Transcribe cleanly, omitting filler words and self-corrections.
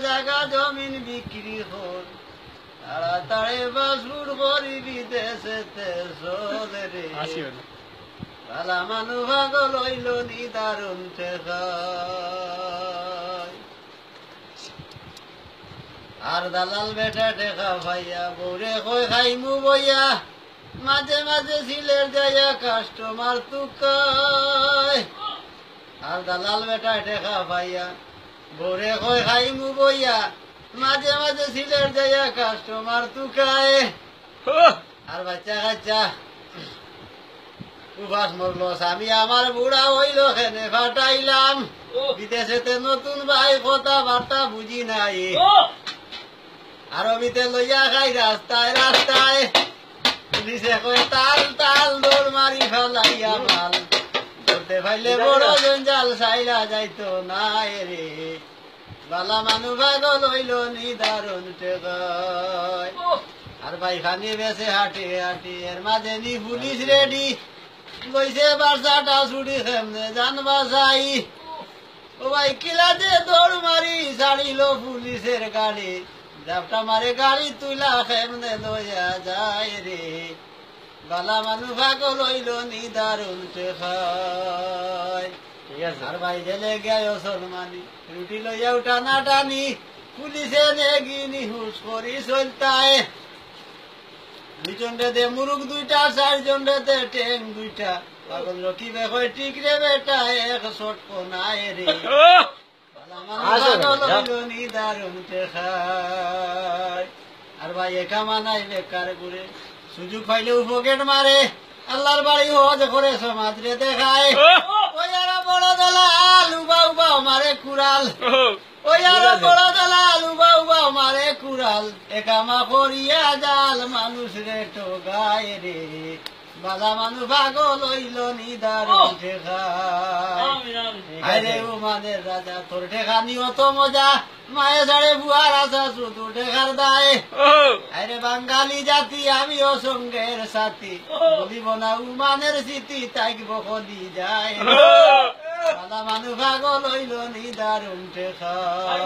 জায়গা জমিন বিক্রি কর তাড়াতাড়ি বাসুর করি বিদেশেতে চলে রে ভালা মানু পাগল হইল নি দারুণ ঠেকায় আর দালাল বেটা ঠেকা ভাইয়া বৌরে কই খাইমু বইয়া মাঝে মাঝে সিলের যাইয়া কাস্টমার তুকায় আর দালাল বেটা ঠেকা ভাইয়া বৌরে কই খাইমু বইয়া মাঝে মাঝে সিলের যাইয়া কাস্টমার তুকায় আর বাচ্চা কাচ্চা উপাস মরল আমি আমার বুড়া হইল খেনে ফাটাইলাম বিদেশেতে নতুন ভাই কথা বার্তা বুঝি নাই আরবিতে লইয়া খাই রাস্তায় রাস্তায় পুলিশে কয় তাল তাল দৌড় মারি ফেলাইয়া মাল ধরতে পাইলে বড় জঞ্জাল সাইলা যাইতো না রে বালা মানু পাগল হইল নি দারুণ ঠেকায় আর ভাই খানি বেছে হাঁটে হাঁটি এর মাঝে নি পুলিশ রেডি লইছে বাচ্চাটা ছুটি খেমনে জানবা চাই ও ভাই কিলাতে দৌড় মারি ছাড়িল পুলিশের গাড়ি জাপটা মারে গাড়ি তুলা খেমনে লইয়া যায় রে বালা মানু পাগল হইল নি দারুণ ঠেকায় আর ভাই জেলে গেল সলমানি রুটি লইয়া টানা টানি পুলিশে নেগিনি হুস করি চলতায় দুইজনে দে মুরুখ দুইটা চারজন দে টেং দুইটা পাগল রকিবে কয় ঠিক রে বেটা এক শট কোনায় রে দারুণ ঠেকায় আর ভাই একা মানাই বেকার করে সুযোগ পাইলেও পকেট মারে আল্লাহর বাড়ি হজ করে সমাজ রে দেখায় ওই আর বড় দলাল উবা উবা মারে কুড়াল ওই আর বড় দলাল উবা উবা মারে কুড়াল একামা করিয়া জাল মানুষ রে ঠোগায় রে বালা মানু পাগল হইল নি দারুণ ঠেকায় আরে উমানের রাজা তোর ঠেকা নিয়ত মজা মায়ে সাড়ে বুয়ার আসা শুধু ঠেকার দায় আরে বাঙালি জাতি আমিও সঙ্গের সাথী বলিব না উমানের স্মৃতি তাইব কলি যায় বালা মানু পাগল হইল নি দারুণ ঠেকায়